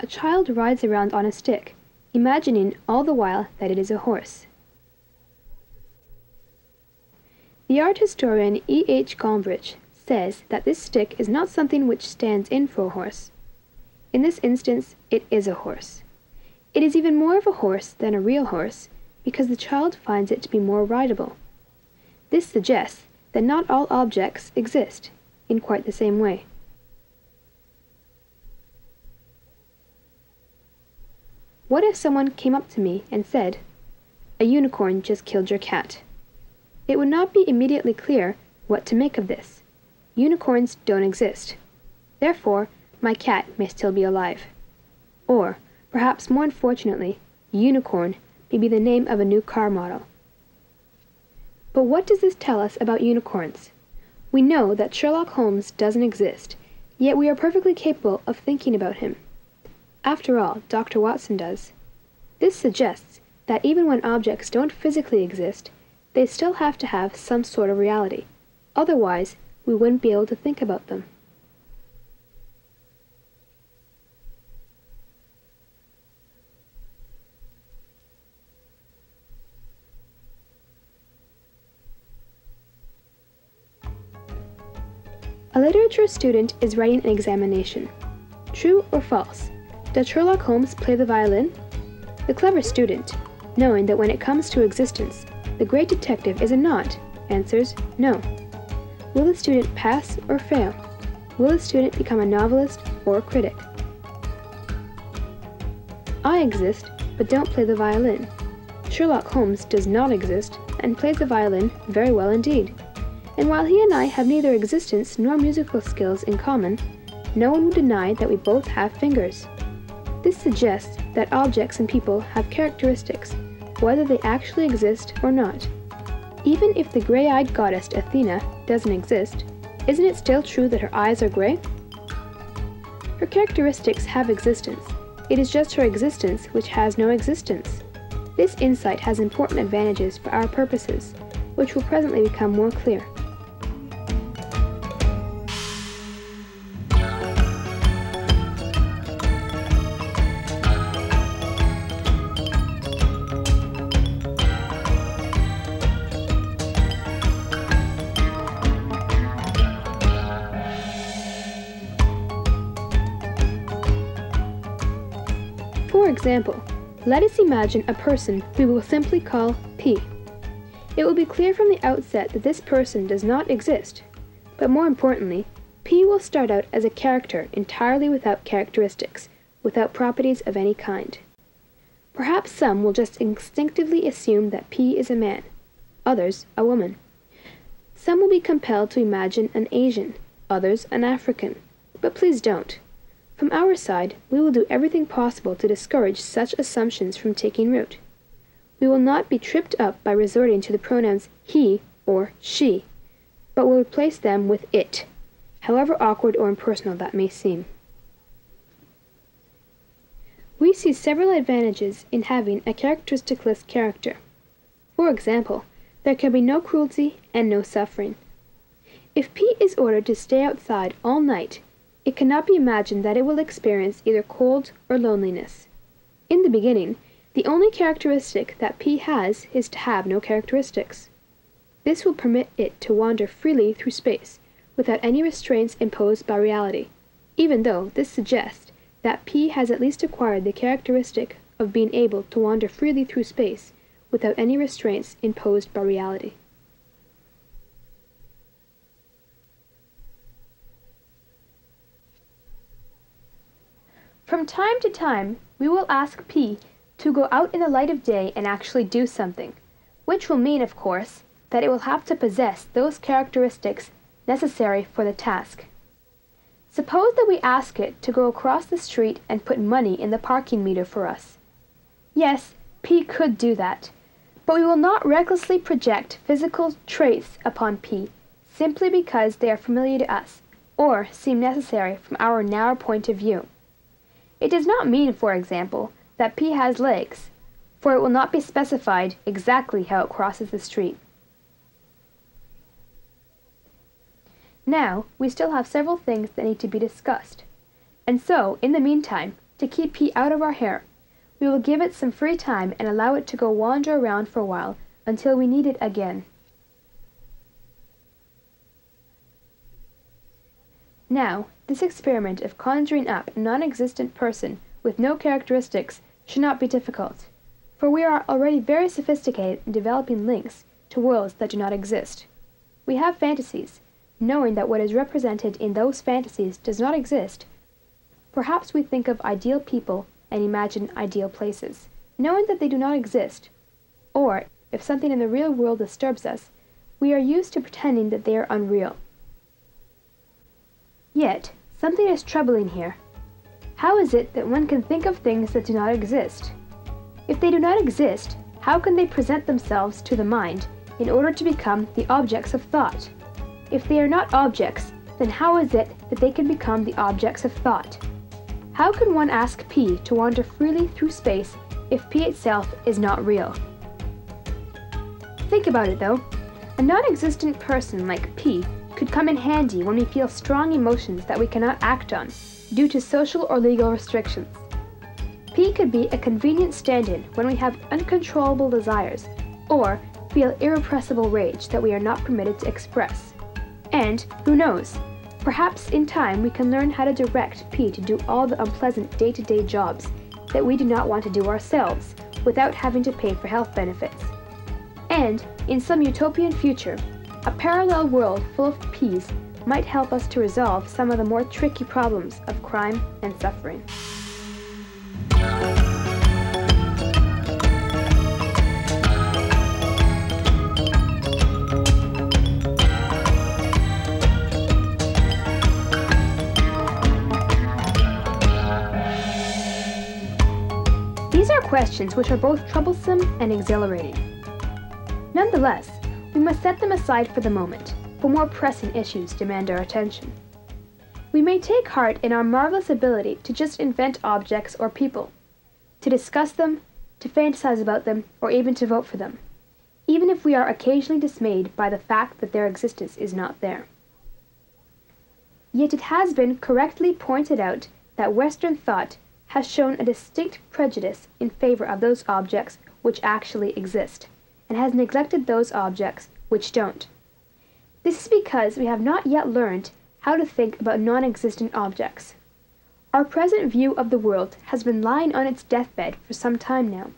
a child rides around on a stick, imagining all the while that it is a horse. The art historian E. H. Gombrich says that this stick is not something which stands in for a horse. In this instance, it is a horse. It is even more of a horse than a real horse, because the child finds it to be more rideable. This suggests that not all objects exist in quite the same way. What if someone came up to me and said, "A unicorn just killed your cat"? It would not be immediately clear what to make of this. Unicorns don't exist. Therefore, my cat may still be alive. Or, perhaps more unfortunately, unicorn may be the name of a new car model. But what does this tell us about unicorns? We know that Sherlock Holmes doesn't exist, yet we are perfectly capable of thinking about him. After all, Dr. Watson does. This suggests that even when objects don't physically exist, they still have to have some sort of reality. Otherwise, we wouldn't be able to think about them. A literature student is writing an examination. True or false? Does Sherlock Holmes play the violin? The clever student, knowing that when it comes to existence, the great detective is a not, answers no. Will the student pass or fail? Will the student become a novelist or a critic? I exist, but don't play the violin. Sherlock Holmes does not exist and plays the violin very well indeed. And while he and I have neither existence nor musical skills in common, no one will deny that we both have fingers. This suggests that objects and people have characteristics, whether they actually exist or not. Even if the gray-eyed goddess Athena doesn't exist, isn't it still true that her eyes are gray? Her characteristics have existence. It is just her existence which has no existence. This insight has important advantages for our purposes, which will presently become more clear. For example, let us imagine a person we will simply call P. It will be clear from the outset that this person does not exist, but more importantly, P will start out as a character entirely without characteristics, without properties of any kind. Perhaps some will just instinctively assume that P is a man, others a woman. Some will be compelled to imagine an Asian, others an African, but please don't. From our side, we will do everything possible to discourage such assumptions from taking root. We will not be tripped up by resorting to the pronouns he or she, but will replace them with it, however awkward or impersonal that may seem. We see several advantages in having a characteristicless character. For example, there can be no cruelty and no suffering. If P is ordered to stay outside all night, it cannot be imagined that it will experience either cold or loneliness. In the beginning, the only characteristic that P has is to have no characteristics. This will permit it to wander freely through space, without any restraints imposed by reality, even though this suggests that P has at least acquired the characteristic of being able to wander freely through space, without any restraints imposed by reality. From time to time, we will ask P to go out in the light of day and actually do something, which will mean, of course, that it will have to possess those characteristics necessary for the task. Suppose that we ask it to go across the street and put money in the parking meter for us. Yes, P could do that, but we will not recklessly project physical traits upon P simply because they are familiar to us or seem necessary from our narrow point of view. It does not mean, for example, that P has legs, for it will not be specified exactly how it crosses the street. Now, we still have several things that need to be discussed, and so, in the meantime, to keep P out of our hair. We will give it some free time and allow it to go wander around for a while until we need it again. Now, this experiment of conjuring up a non-existent person with no characteristics should not be difficult, for we are already very sophisticated in developing links to worlds that do not exist. We have fantasies, knowing that what is represented in those fantasies does not exist. Perhaps we think of ideal people and imagine ideal places, knowing that they do not exist. Or, if something in the real world disturbs us, we are used to pretending that they are unreal. Yet, something is troubling here. How is it that one can think of things that do not exist? If they do not exist, how can they present themselves to the mind in order to become the objects of thought? If they are not objects, then how is it that they can become the objects of thought? How can one ask P to wander freely through space if P itself is not real? Think about it though. A non-existent person like P could come in handy when we feel strong emotions that we cannot act on due to social or legal restrictions. P could be a convenient stand-in when we have uncontrollable desires or feel irrepressible rage that we are not permitted to express. And, who knows, perhaps in time we can learn how to direct P to do all the unpleasant day-to-day jobs that we do not want to do ourselves without having to pay for health benefits. And, in some utopian future, a parallel world full of P's might help us to resolve some of the more tricky problems of crime and suffering. These are questions which are both troublesome and exhilarating. Nonetheless, we must set them aside for the moment, for more pressing issues demand our attention. We may take heart in our marvelous ability to just invent objects or people, to discuss them, to fantasize about them, or even to vote for them, even if we are occasionally dismayed by the fact that their existence is not there. Yet it has been correctly pointed out that Western thought has shown a distinct prejudice in favor of those objects which actually exist, and has neglected those objects which don't. This is because we have not yet learned how to think about non-existent objects. Our present view of the world has been lying on its deathbed for some time now,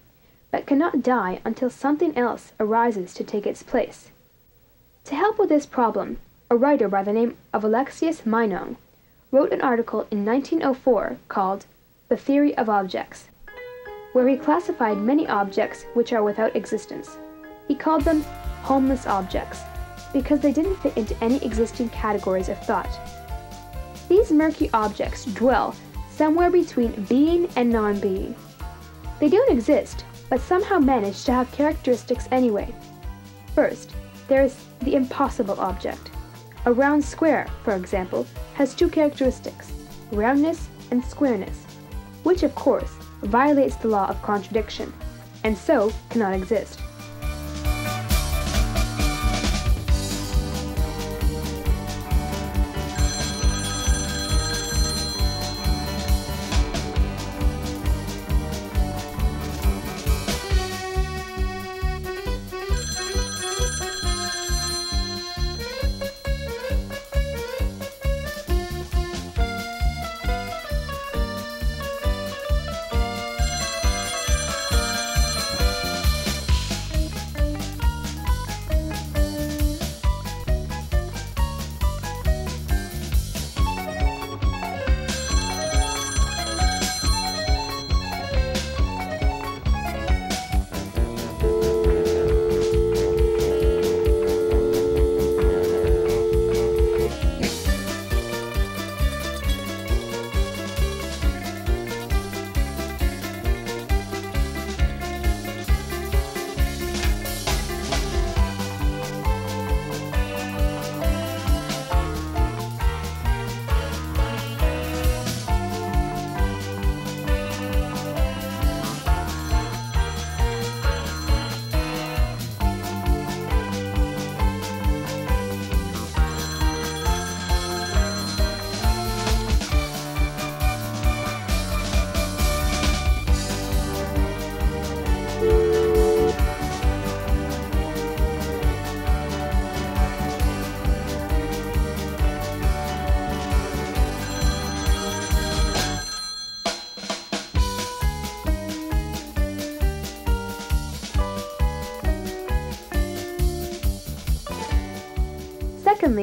but cannot die until something else arises to take its place. To help with this problem, a writer by the name of Alexius Meinong wrote an article in 1904 called The Theory of Objects, where he classified many objects which are without existence. He called them homeless objects, because they didn't fit into any existing categories of thought. These murky objects dwell somewhere between being and non-being. They don't exist, but somehow manage to have characteristics anyway. First, there is the impossible object. A round square, for example, has two characteristics, roundness and squareness, which of course violates the law of contradiction, and so cannot exist.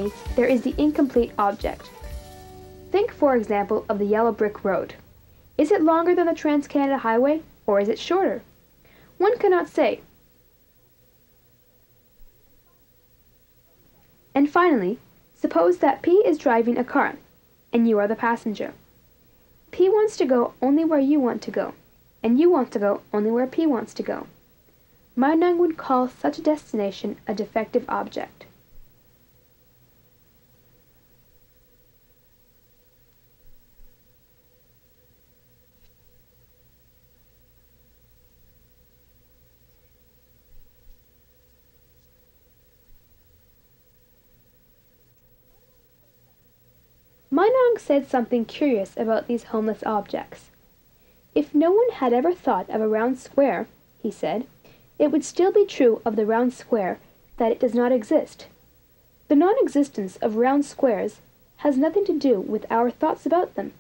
case, there is the incomplete object. Think, for example, of the yellow brick road. Is it longer than the Trans-Canada Highway, or is it shorter? One cannot say. And finally, suppose that P is driving a car, and you are the passenger. P wants to go only where you want to go, and you want to go only where P wants to go. Meinong would call such a destination a defective object. Meinong said something curious about these homeless objects. If no one had ever thought of a round square, he said, it would still be true of the round square that it does not exist. The non-existence of round squares has nothing to do with our thoughts about them.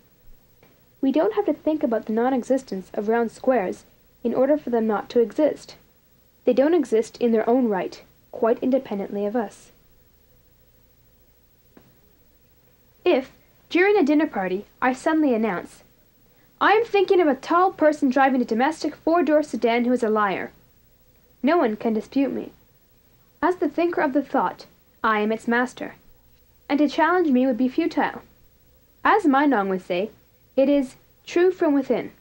We don't have to think about the non-existence of round squares in order for them not to exist. They don't exist in their own right, quite independently of us. If, during a dinner party, I suddenly announce, "I am thinking of a tall person driving a domestic four-door sedan who is a liar," no one can dispute me. As the thinker of the thought, I am its master, and to challenge me would be futile. As Meinong would say, it is true from within.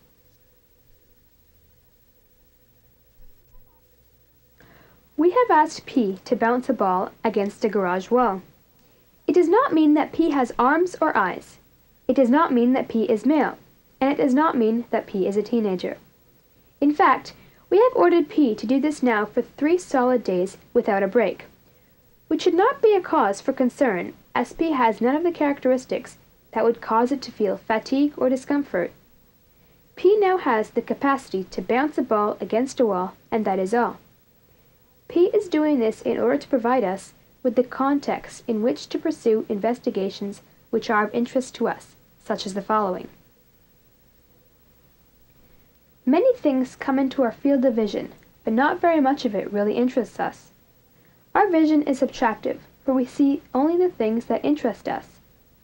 We have asked P to bounce a ball against a garage wall. It does not mean that P has arms or eyes. It does not mean that P is male, and it does not mean that P is a teenager. In fact, we have ordered P to do this now for 3 solid days without a break, which should not be a cause for concern, as P has none of the characteristics that would cause it to feel fatigue or discomfort. P now has the capacity to bounce a ball against a wall, and that is all. P is doing this in order to provide us with the context in which to pursue investigations which are of interest to us, such as the following. Many things come into our field of vision, but not very much of it really interests us. Our vision is subtractive, for we see only the things that interest us,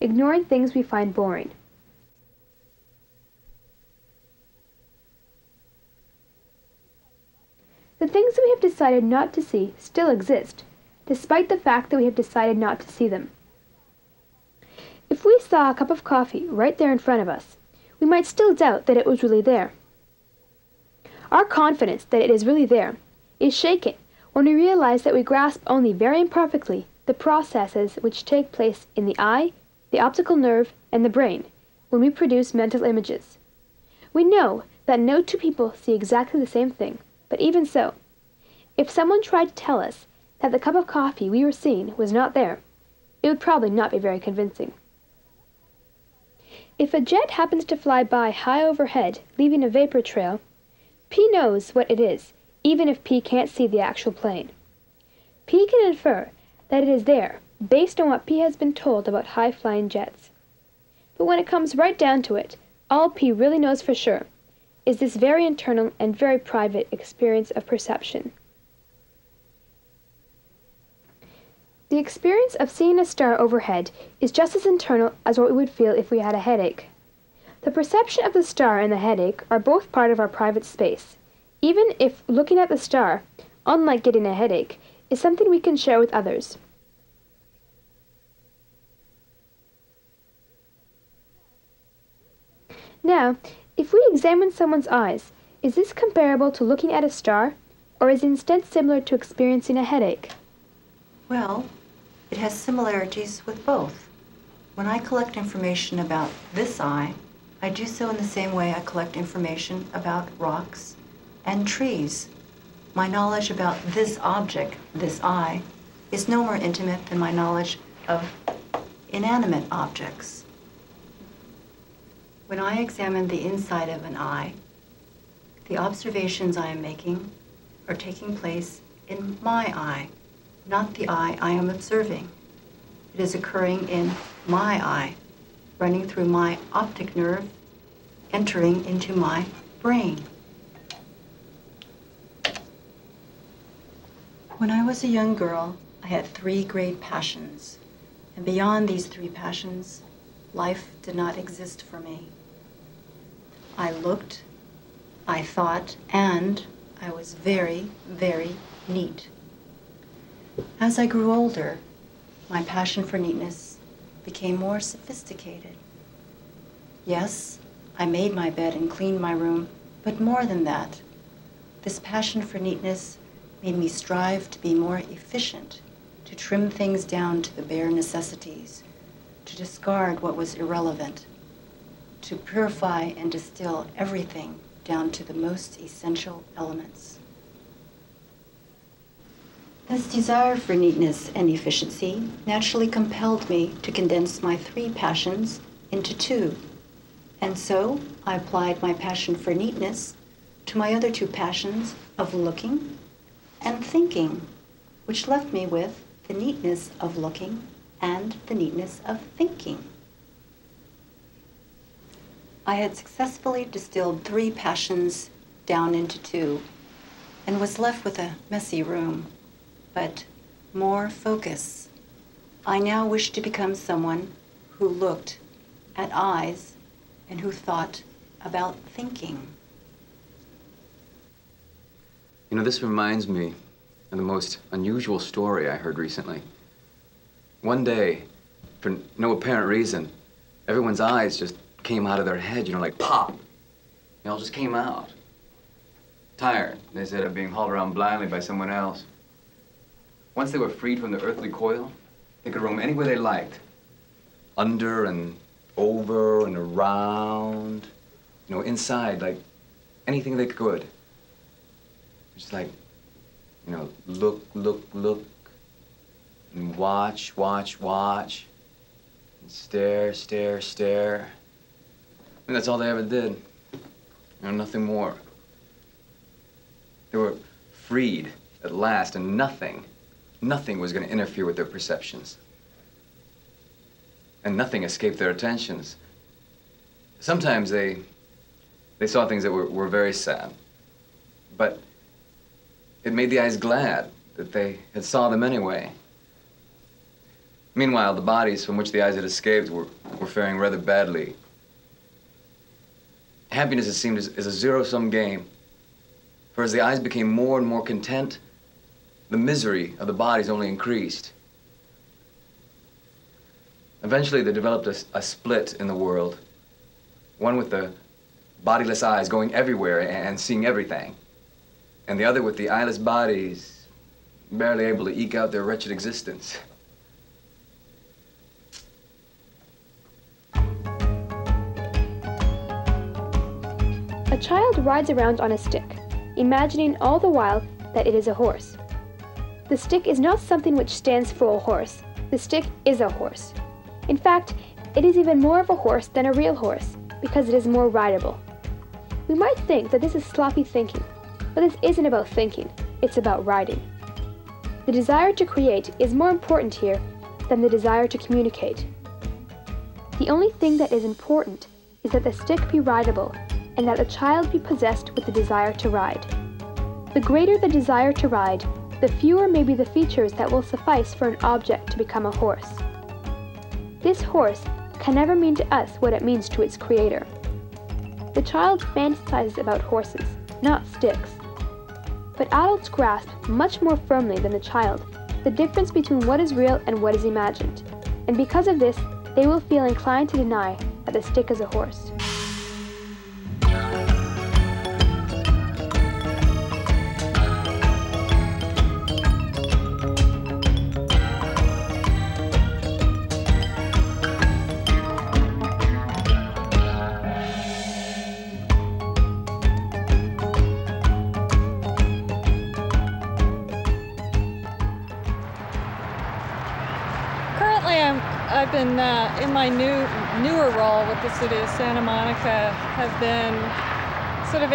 ignoring things we find boring. The things that we have decided not to see still exist, despite the fact that we have decided not to see them. If we saw a cup of coffee right there in front of us, we might still doubt that it was really there. Our confidence that it is really there is shaken when we realize that we grasp only very imperfectly the processes which take place in the eye, the optical nerve, and the brain when we produce mental images. We know that no two people see exactly the same thing, but even so, if someone tried to tell us that the cup of coffee we were seeing was not there, it would probably not be very convincing. If a jet happens to fly by high overhead, leaving a vapor trail, P knows what it is, even if P can't see the actual plane. P can infer that it is there, based on what P has been told about high-flying jets. But when it comes right down to it, all P really knows for sure is this very internal and very private experience of perception. The experience of seeing a star overhead is just as internal as what we would feel if we had a headache. The perception of the star and the headache are both part of our private space, even if looking at the star, unlike getting a headache, is something we can share with others. Now, if we examine someone's eyes, is this comparable to looking at a star, or is it instead similar to experiencing a headache? Well, it has similarities with both. When I collect information about this eye, I do so in the same way I collect information about rocks and trees. My knowledge about this object, this eye, is no more intimate than my knowledge of inanimate objects. When I examine the inside of an eye, the observations I am making are taking place in my eye, not the eye I am observing. It is occurring in my eye, running through my optic nerve, entering into my brain. When I was a young girl, I had 3 great passions, And beyond these three passions, life did not exist for me. I looked, I thought, and I was very, very neat. As I grew older, my passion for neatness became more sophisticated. Yes, I made my bed and cleaned my room, but more than that, this passion for neatness made me strive to be more efficient, to trim things down to the bare necessities, to discard what was irrelevant, to purify and distill everything down to the most essential elements. This desire for neatness and efficiency naturally compelled me to condense my three passions into two. And so I applied my passion for neatness to my other two passions of looking and thinking, which left me with the neatness of looking and the neatness of thinking. I had successfully distilled three passions down into two and was left with a messy room, but more focus. I now wish to become someone who looked at eyes and who thought about thinking. You know, this reminds me of the most unusual story I heard recently. One day, for no apparent reason, everyone's eyes just came out of their head, you know, like pop. They all just came out. Tired, they said, of being hauled around blindly by someone else. Once they were freed from the earthly coil, they could roam anywhere they liked. Under and over and around, you know, inside, like anything they could. Just like, you know, look, look, look, and watch, watch, watch, and stare, stare, stare. And that's all they ever did. You know, nothing more. They were freed at last, and nothing was going to interfere with their perceptions. And nothing escaped their attentions. Sometimes they saw things that were very sad, but it made the eyes glad that they had saw them anyway. Meanwhile, the bodies from which the eyes had escaped were faring rather badly. Happiness, it seemed, is a zero-sum game. For as the eyes became more and more content, the misery of the bodies only increased. Eventually, they developed a split in the world. One with the bodiless eyes going everywhere and seeing everything. And the other with the eyeless bodies barely able to eke out their wretched existence. A child rides around on a stick, imagining all the while that it is a horse. The stick is not something which stands for a horse. The stick is a horse. In fact, it is even more of a horse than a real horse, because it is more rideable. We might think that this is sloppy thinking, but this isn't about thinking, it's about riding. The desire to create is more important here than the desire to communicate. The only thing that is important is that the stick be rideable, and that the child be possessed with the desire to ride. The greater the desire to ride, the fewer may be the features that will suffice for an object to become a horse. This horse can never mean to us what it means to its creator. The child fantasizes about horses, not sticks. But adults grasp much more firmly than the child the difference between what is real and what is imagined, and because of this, they will feel inclined to deny that the stick is a horse. I've been in my newer role with the city of Santa Monica, have been sort of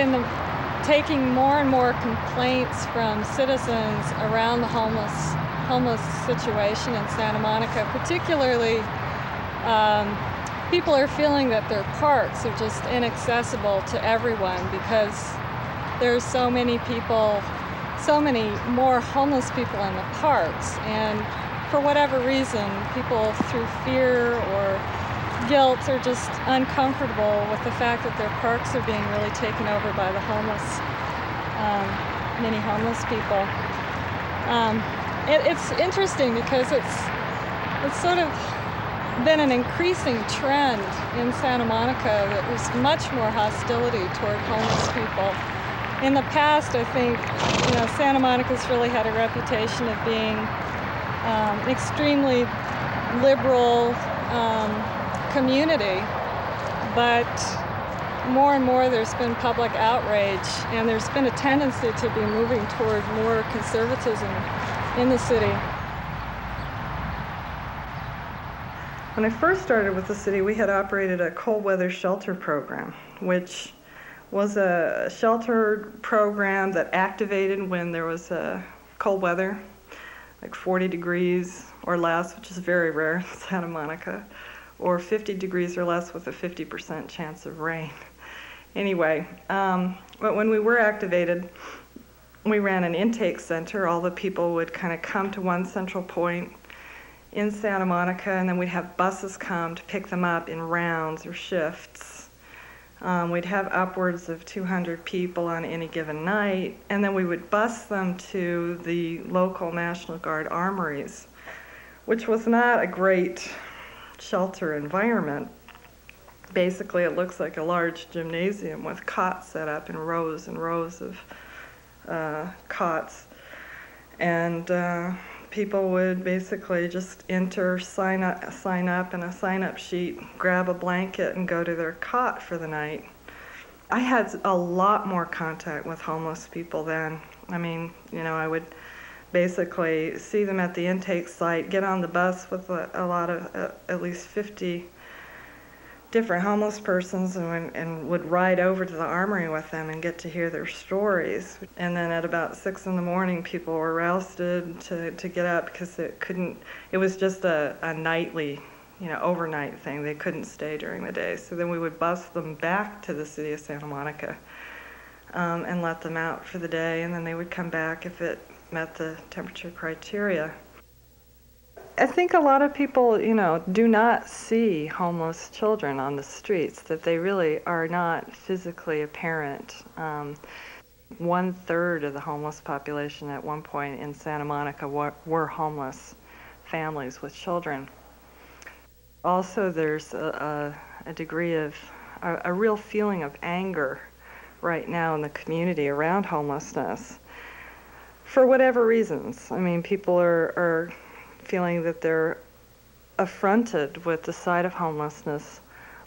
taking more and more complaints from citizens around the homeless situation in Santa Monica. Particularly, people are feeling that their parks are just inaccessible to everyone because there's so many people, so many more homeless people in the parks, and for whatever reason, people through fear or guilt are just uncomfortable with the fact that their parks are being really taken over by the homeless, many homeless people. It's interesting because it's sort of been an increasing trend in Santa Monica that there's much more hostility toward homeless people. In the past, I think, Santa Monica's really had a reputation of being an extremely liberal community, but more and more there's been public outrage, and there's been a tendency to be moving toward more conservatism in the city. When I first started with the city, we had operated a cold weather shelter program, which was a shelter program that activated when there was cold weather, like 40 degrees or less, which is very rare in Santa Monica, or 50 degrees or less with a 50% chance of rain. Anyway, but when we were activated, we ran an intake center. All the people would kind of come to one central point in Santa Monica, and then we'd have buses come to pick them up in rounds or shifts. We'd have upwards of 200 people on any given night, and then we would bus them to the local National Guard armories, which was not a great shelter environment. Basically, it looks like a large gymnasium with cots set up in rows and rows of cots. And people would basically just enter, sign up in a sign-up sheet, grab a blanket, and go to their cot for the night. I had a lot more contact with homeless people then. I mean, I would basically see them at the intake site, get on the bus with a lot of, at least 50 different homeless persons, and would ride over to the armory with them and get to hear their stories. And then at about 6 in the morning, people were rousted to get up because it was just a nightly, overnight thing. They couldn't stay during the day. So then we would bus them back to the city of Santa Monica and let them out for the day, and then they would come back if it met the temperature criteria. I think a lot of people, do not see homeless children on the streets, that they really are not physically apparent. 1/3 of the homeless population at one point in Santa Monica were homeless families with children. Also, there's a degree of, a real feeling of anger right now in the community around homelessness, for whatever reasons. I mean, people are feeling that they're affronted with the sight of homelessness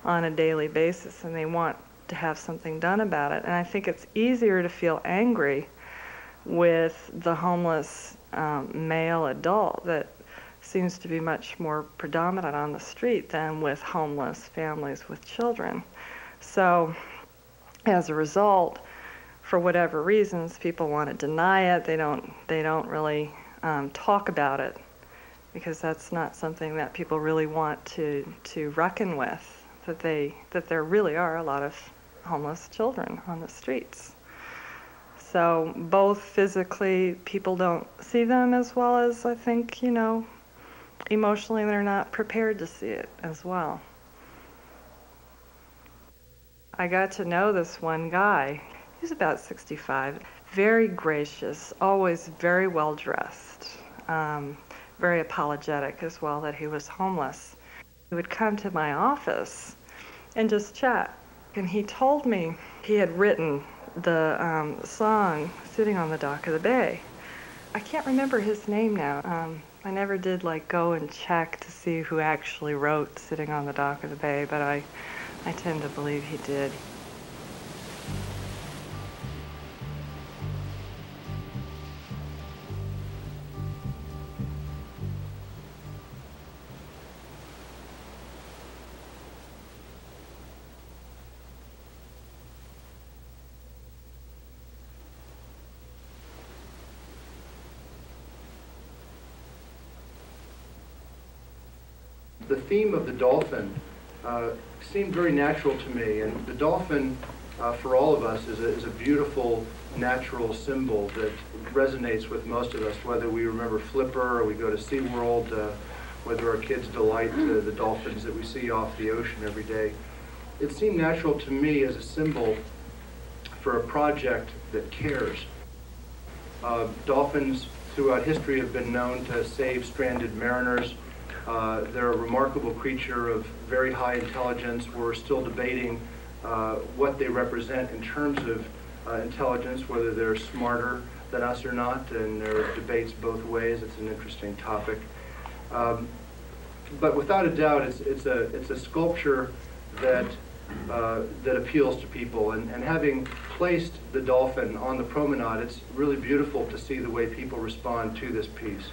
on a daily basis, and they want to have something done about it. And I think it's easier to feel angry with the homeless male adult that seems to be much more predominant on the street than with homeless families with children. So as a result, for whatever reasons, people want to deny it. They don't really talk about it, because that's not something that people really want to reckon with, that there really are a lot of homeless children on the streets. So both physically, people don't see them, as well as, I think, emotionally they're not prepared to see it as well. I got to know this one guy. He was about 65, very gracious, always very well dressed. Very apologetic as well that he was homeless. He would come to my office and just chat. And he told me he had written the song Sitting on the Dock of the Bay. I can't remember his name now. I never did go and check to see who actually wrote Sitting on the Dock of the Bay, but I tend to believe he did. The theme of the dolphin seemed very natural to me, and the dolphin, for all of us, is a beautiful natural symbol that resonates with most of us, whether we remember Flipper or we go to SeaWorld, whether our kids delight the dolphins that we see off the ocean every day. It seemed natural to me as a symbol for a project that cares. Dolphins throughout history have been known to save stranded mariners. They're a remarkable creature of very high intelligence. We're still debating what they represent in terms of intelligence, whether they're smarter than us or not, and there are debates both ways. It's an interesting topic. But without a doubt, it's a sculpture that appeals to people. And having placed the dolphin on the promenade, it's really beautiful to see the way people respond to this piece.